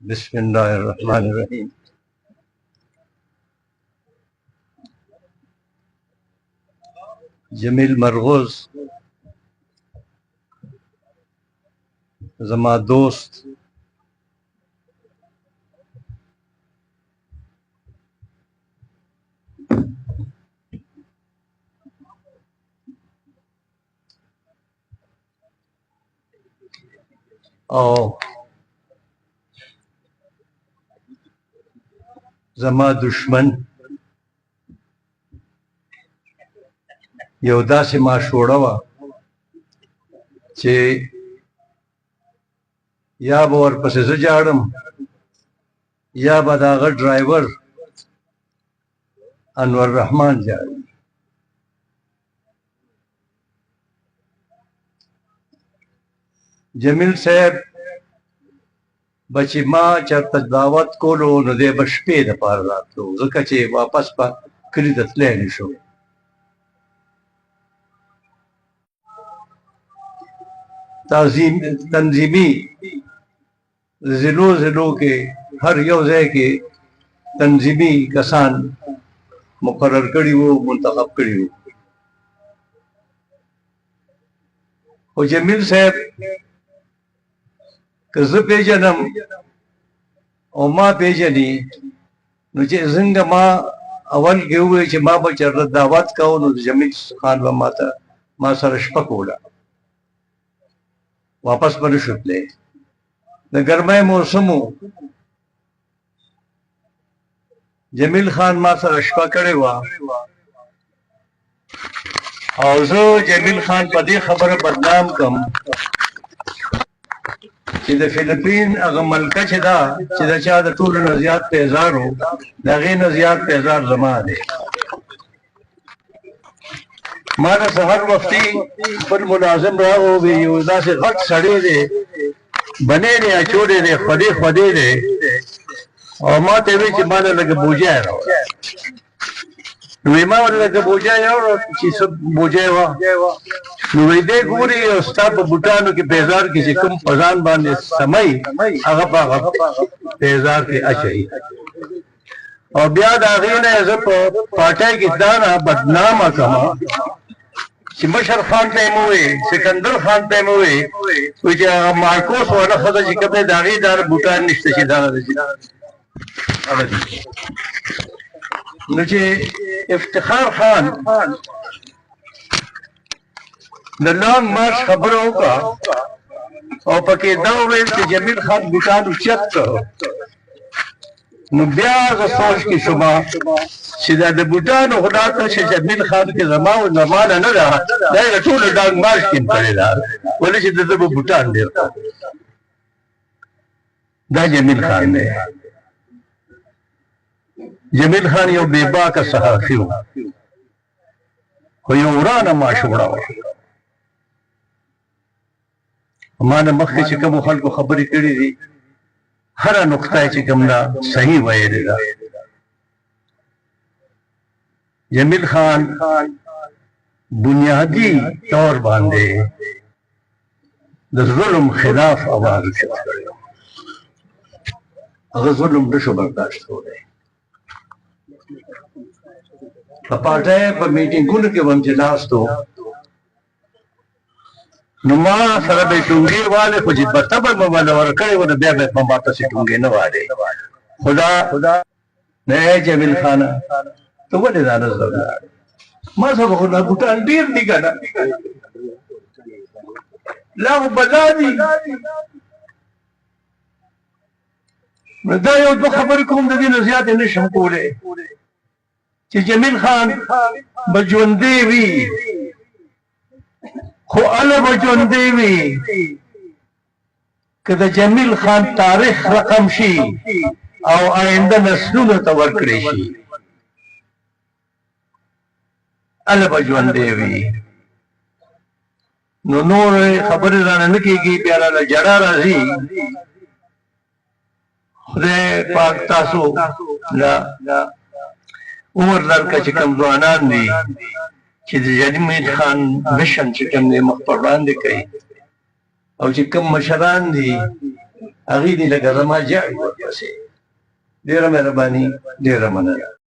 बिस्मिल्लाहिर्रहमानिर्रहीम। जमील मरगूज जमा दोस्त और जमा दुश्मन यौ दासे माशोड़ा वा चे या बे ورپسې زه جاړم या به د هغه ډرایور انور رحمان جاړي. جمیل صاحب بچی ما چرته دعوت کولو نو دی به شپې دپاره راتلو، ځکه چې واپس به کلي ته تللی نه شو. تنظیمي ضلعو کې هر یو ځای کې تنظیمي کسان مقرر کړي وو، منتخب کړي وو. خو جمیل صاحب که زه پیژنم او ما پیژني نو چې څنګه ما اول کې وویل چې ما به چېرته دعوت کوو نو جمیل خان به ما سره شپه کوله، واپس به نه شو تللی. د ګرمۍ موسم و، جمیل خان ما سره شپه کړې وه او زه جمیل خان په دې خبره بدنام کم چې د فلپین هغه ملکه چې ده چې د چا د ټولو نه زیات پیزار و، د هغې نه زیات پیزار زما دی. ما نه سحر وختي خپل ملازم راغی، یو داسې غټ سړی دی، بنې نه اچولی دی، خودی دی، او ما ته وی چې ما له لږه بوجۍ راوړه. نو وی ما ورته لږه بوجۍ راوړه چې څه بوجۍ وه. نو وی دی ګوري او ستا په بوټانو کې پیزار کې چې کوم په ځان باندې سمئ هغه په هغه پیزار کې اچوي. او بیا د هغې نه زه په پاټۍ کې دانه بدنامه کړمه چې مشر خان ته یې مې وویې، سکندر خان ته یې مې وویې چې هغه مارکوس والا ښځه چې کوم دی د هغې دغه بوټان نشته چې دغه دی نو چې افتخار خان د لانګ مارچ خبره وکړه او پکې دا وویل چې جمیل خان بوټان اوچت کړ. نو بیا زه سوچ کې شوم چې دا د بوټانو خو دا ته چې جمیل خان کې زما او زمانه نه ده، دا یې د ټولو ډانګ مارچ کې کړې ده، ولې چې دده به بوټان ډېر دا جمیل خان دی. جمیل خان یو بې باکه صحافي و، خو یو ورانه ماشوړه وه. ما نه مخکې چې کومو خلکو خبرې کړې دي هره نقطه چې کوم ده صحیح ویلې ده. جمیل خان بنیادی طور باندې د ظلم خلاف آواز اوچت کړی، هغه ظلم نه شو برداشت کولی. په پارټۍ په میټینګونو کې به هم چې ناست و نو ما سره به یې ټونګې والې، خو چې بته به مې ونه ورکړې وه نو بیا به یې په ما پسې ټونګې نه والې. خدا نه جمیل خانه ته ولې دا نه زده ولاړې؟ ما سره خو دا بوټان ډېر دي که نه، لا خو بلا دي. نو دا یو دوه خبرې کوم، د دې نه زیاتې نه شم کولی چې جمیل خان به ژوندی وي، خو هله به ژوندی وي که د جمیل خان تاریخ رقم شي او آینده نسلونو ته ورکړی شي، هله به ژوندی وي. نو نورې خبرې رانه نه کېږي، بیا راله جړه راځي. خدای پاک تاسو له عمر درکړه چې کوم ځوانان دي چې د جمیل خان مشن چې کوم دی مخ پر وړاندې کوي، او چې کوم مشران دي هغې دې لکه زما جاړې ورپسې ډېره مهرباني ډېره مننه